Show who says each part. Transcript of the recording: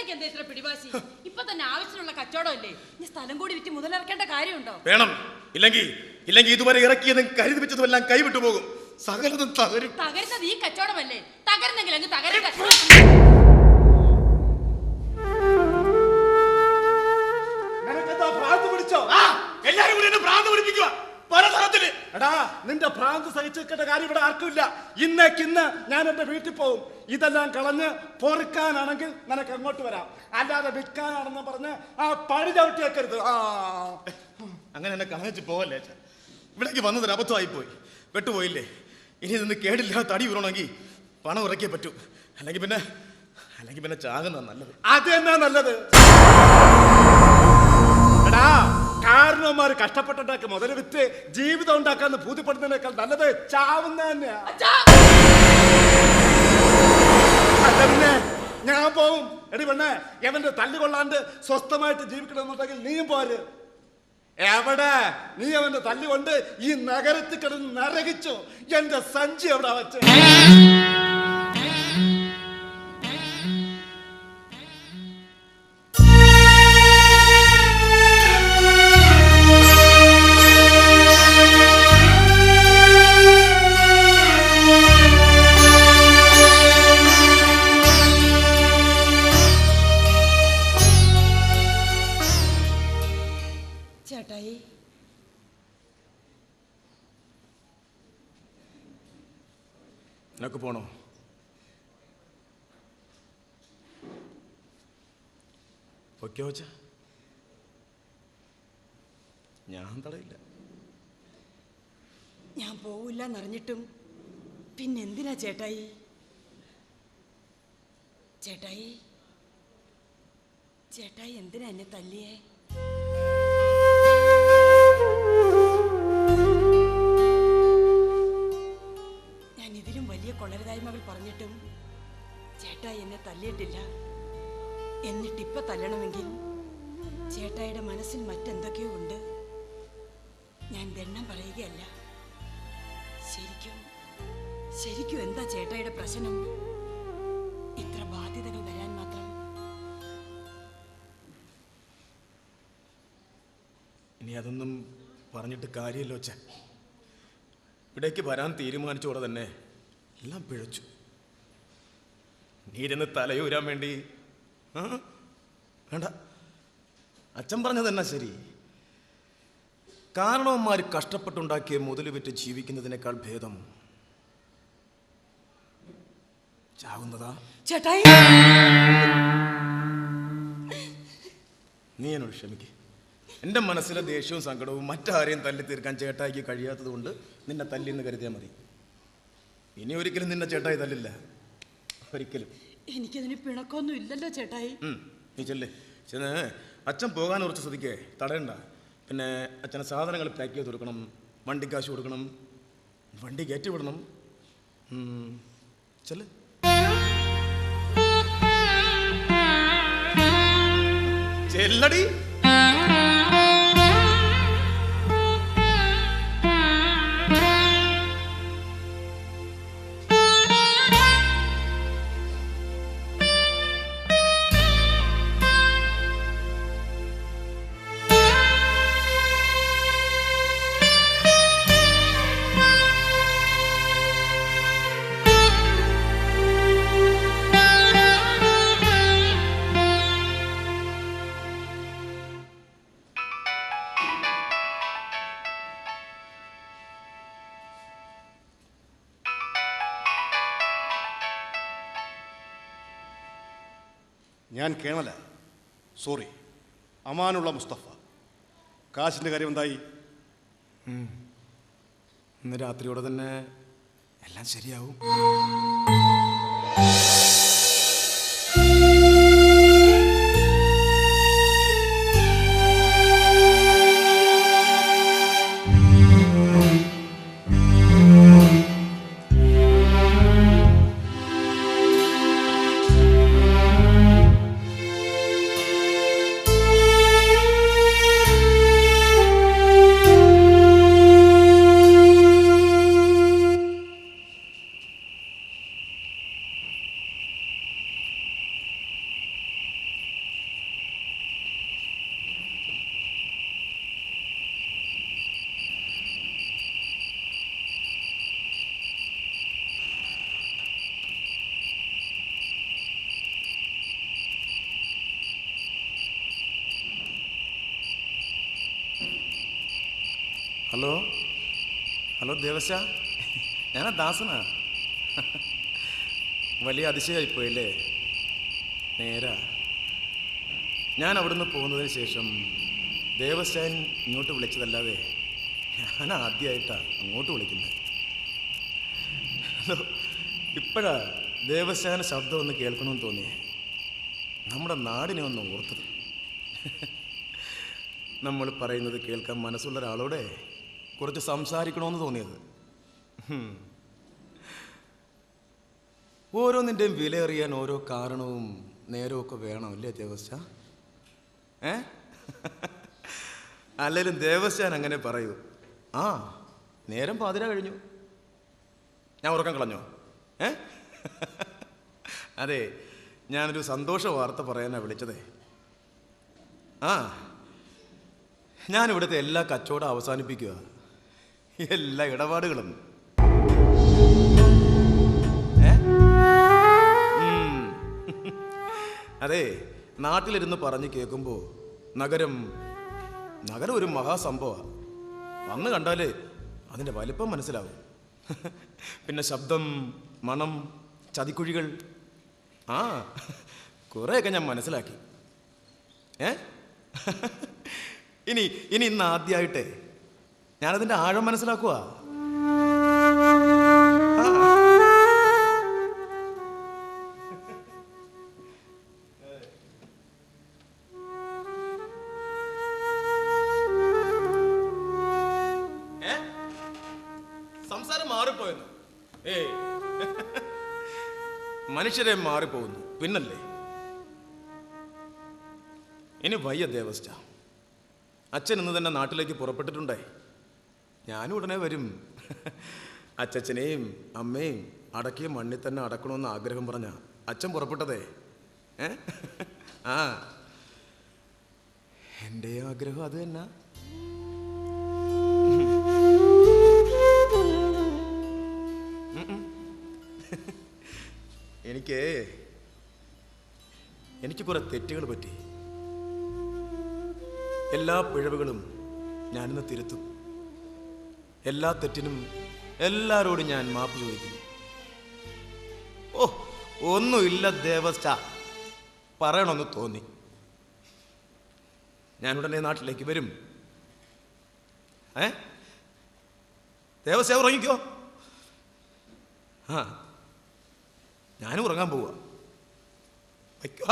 Speaker 1: ചേട്ടായിക്ക് എന്താ ഇത്ര പിടിവാശി? ഇപ്പൊ തന്നെ ആവശ്യമുള്ള കച്ചവടമല്ലേ? ഈ സ്ഥലം കൂടി വിറ്റ് മുതലിറക്കേണ്ട കാര്യമുണ്ടോ?
Speaker 2: വേണം. ഇല്ലെങ്കിൽ ഇതുവരെ ഇറക്കിയതും കരുതി വെച്ചതുമെല്ലാം കൈവിട്ടു പോകും. സകലതും തകരും.
Speaker 1: തകരുന്നത് ഈ കച്ചവടമല്ലേ? തകരുന്നെങ്കിൽ അങ്ങ് തകരട്ടെ.
Speaker 2: എല്ലാരും കൂടി എന്നെ ഭ്രാന്ത് പിടിപ്പിക്കുക പലതരത്തില്.
Speaker 3: എടാ, നിന്റെ ഭ്രാന്ത് സഹിച്ചിരിക്കേണ്ട കാര്യം ഇവിടെ ആർക്കില്ല. ഇന്നേക്കിന്ന് ഞാൻ എന്റെ വീട്ടിൽ പോകും. ഇതെല്ലാം കളഞ്ഞ് പൊറുക്കാനാണെങ്കിൽ നിനക്ക് അങ്ങോട്ട് വരാം, അല്ലാതെ വിൽക്കാനാണെന്ന് പറഞ്ഞ് ആ പഴി ചവിട്ടി വെക്കരുത്.
Speaker 2: അങ്ങനെ എന്നെ കളഞ്ഞു പോവല്ലേ. ഇവിടേക്ക് വന്നതൊരു അബദ്ധമായി പോയി. പെട്ടുപോയില്ലേ. ഇനി നിന്ന് കേടില്ലാത്ത അടി വീറണമെങ്കിൽ പണം ഇറക്കിയേ പറ്റൂ. അല്ലെങ്കിൽ പിന്നെ ചാകുന്ന നല്ലത്.
Speaker 3: അത് തന്നെ നല്ലത്. എടാ, കാരണവന്മാര് കഷ്ടപ്പെട്ടുണ്ടാക്കി മുതൽ വിറ്റ് ജീവിതം ഉണ്ടാക്കാന്ന് ബോധ്യപ്പെടുന്നതിനേക്കാൾ നല്ലത് ചാവുന്ന തന്നെയാ. പിന്നെ ഞാൻ പോവും. എടി പെണ്ണെ, എവന്റെ തല്ലുകൊള്ളാണ്ട് സ്വസ്ഥമായിട്ട് ജീവിക്കണമെന്നുണ്ടെങ്കിൽ നീയും പോര്. എവിടെ നീ അവന്റെ തല്ലുകൊണ്ട് ഈ നഗരത്തിൽ കിടന്ന് നരകിച്ചു. എന്റെ സഞ്ചി എവിടെ വെച്ച്?
Speaker 1: ചേട്ടായി,
Speaker 2: നിനക്ക് പോണോ? പൊയ്ക്കോ വച്ച, ഞാൻ തടയില്ല.
Speaker 1: ഞാൻ പോവില്ല എന്നറിഞ്ഞിട്ടും പിന്നെന്തിനാ ചേട്ടായി? ചേട്ടായി ചേട്ടായി എന്തിനാ എന്നെ തല്ലിയേ? ഞാൻ ഇതിലും വലിയ കൊള്ളരുതായ്മകൾ പറഞ്ഞിട്ടും ചേട്ടായി എന്നെ തല്ലിയിട്ടില്ല. എന്നിട്ടിപ്പ തല്ലണമെങ്കിൽ ചേട്ടായിയുടെ മനസ്സിൽ മറ്റെന്തൊക്കെയോ ഉണ്ട്. ഞാൻ ദണ്ണം പറയുകയല്ല. ശരിക്കും എന്താ ചേട്ടായിയുടെ പ്രശ്നം? ഇത്ര ബാധ്യതകൾ വരാൻ മാത്രം?
Speaker 2: ഇനി അതൊന്നും പറഞ്ഞിട്ട് കാര്യമല്ലോ അച്ഛൻ. ഇവിടേക്ക് വരാൻ തീരുമാനിച്ചോടെ തന്നെ എല്ലാം പിഴച്ചു. നീരുന്ന് തലയൂരാൻ വേണ്ടി വേണ്ട. അച്ഛൻ പറഞ്ഞത് തന്നെ ശരി. കാരണവന്മാർ കഷ്ടപ്പെട്ടുണ്ടാക്കിയ മുതൽ വിറ്റ് ജീവിക്കുന്നതിനേക്കാൾ ഭേദം ചാവുന്നതാ.
Speaker 1: ചേട്ടായി,
Speaker 2: നീ എന്നോട് ക്ഷമിക്ക്. എൻ്റെ മനസ്സിലെ ദേഷ്യവും സങ്കടവും മറ്റാരെയും തല്ലി തീർക്കാൻ ചേട്ടായിക്ക് കഴിയാത്തത് കൊണ്ട് നിന്നെ തല്ലിന്ന് കരുതിയാൽ മതി. ഇനി ഒരിക്കലും നിന്നെ ചേട്ടായി തല്ലില്ല, ഒരിക്കലും.
Speaker 1: എനിക്കതിന് പിണക്കൊന്നും ഇല്ലല്ലോ ചേട്ടായി.
Speaker 2: നീ ചെല്ലേ. ചെന്ന് അച്ഛൻ പോകാൻ കുറച്ച് ശ്രദ്ധിക്കേ, തടയണ്ട. പിന്നെ അച്ഛനെ സാധനങ്ങൾ പാക്ക് ചെയ്ത് കൊടുക്കണം, വണ്ടി കാശ് കൊടുക്കണം, വണ്ടി കയറ്റി വിടണം. ചെല്ലേ. ചെല്ലടി.
Speaker 3: ഞാൻ കേണല, സോറി, അമാനുള്ള മുസ്തഫ. കാശിൻ്റെ കാര്യം എന്തായി?
Speaker 2: ഇന്ന് രാത്രിയോടെ തന്നെ എല്ലാം ശരിയാവും. ഹലോ ഹലോ ദേവശ, ഞാനാ ദാസനാ. വലിയ അതിശയമായിപ്പോയല്ലേ? നേരാ. ഞാൻ അവിടുന്ന് പോകുന്നതിന് ശേഷം ദേവശാൻ ഇങ്ങോട്ട് വിളിച്ചതല്ലാതെ ഞാൻ ആദ്യമായിട്ടാണ് അങ്ങോട്ട് വിളിക്കുന്നത്. ഹലോ, ഇപ്പോഴാ ദേവശാന ശബ്ദം ഒന്ന് കേൾക്കണമെന്ന് തോന്നിയേ. നമ്മുടെ നാടിനെ ഒന്ന് ഓർത്തത്. നമ്മൾ പറയുന്നത് കേൾക്കാൻ മനസ്സുള്ള ഒരാളോടെ കുറച്ച് സംസാരിക്കണമെന്ന് തോന്നിയത്. ഓരോന്നിൻ്റെയും വില അറിയാൻ ഓരോ കാരണവും നേരവും ഒക്കെ വേണമല്ലേ ദേവശ? അല്ലെങ്കിലും ദേവശാൻ അങ്ങനെ പറയൂ. ആ, നേരം പാതിര കഴിഞ്ഞു. ഞാൻ ഉറക്കം കളഞ്ഞോ? അതെ, ഞാനൊരു സന്തോഷ വാർത്ത പറയാനാണ് വിളിച്ചതേ. ആ, ഞാനിവിടുത്തെ എല്ലാ കച്ചവടം അവസാനിപ്പിക്കുക, എല്ലാ ഇടപാടുകളും. അതെ, നാട്ടിലിരുന്ന് പറഞ്ഞ് കേൾക്കുമ്പോൾ നഗരം ഒരു മഹാസംഭവമാണ്. വന്ന് കണ്ടാലേ അതിൻ്റെ വലിപ്പം മനസ്സിലാവും. പിന്നെ ശബ്ദം, മണം, ചതിക്കുഴികൾ, ആ കുറേയൊക്കെ ഞാൻ മനസ്സിലാക്കി. ഇനി ഇന്ന് ആദ്യമായിട്ടേ ഞാനതിൻ്റെ ആഴം മനസ്സിലാക്കുക. സംസാരം മാറിപ്പോയെന്നു? മനുഷ്യരെ മാറിപ്പോകുന്നു പിന്നല്ലേ. ഇനി വയ്യ ദേവസ്ഥ. അച്ഛൻ ഇന്ന് തന്നെ നാട്ടിലേക്ക് പുറപ്പെട്ടിട്ടുണ്ടേ. ഞാനും ഉടനെ വരും. അച്ഛനെയും അമ്മയും അടക്കിയ മണ്ണിൽ തന്നെ അടക്കണമെന്ന് ആഗ്രഹം പറഞ്ഞ അച്ഛൻ പുറപ്പെട്ടതേ. ആ, എൻ്റെ ആഗ്രഹം അത് തന്നെ. എനിക്ക് കുറെ തെറ്റുകൾ പറ്റി. എല്ലാ പിഴവുകളും ഞാനിന്ന് തിരുത്തും. എല്ലാ തെറ്റിനും എല്ലാവരോടും ഞാൻ മാപ്പ് ചോദിക്കുന്നു. ഓ, ഒന്നുമില്ല ദേവസ്ഥ, പറയണമെന്ന് തോന്നി. ഞാനുടനെ നാട്ടിലേക്ക് വരും. ദേവസ്ഥ ഉറങ്ങിക്കോ. ആ, ഞാനും ഉറങ്ങാൻ പോവുക. വയ്ക്കുക.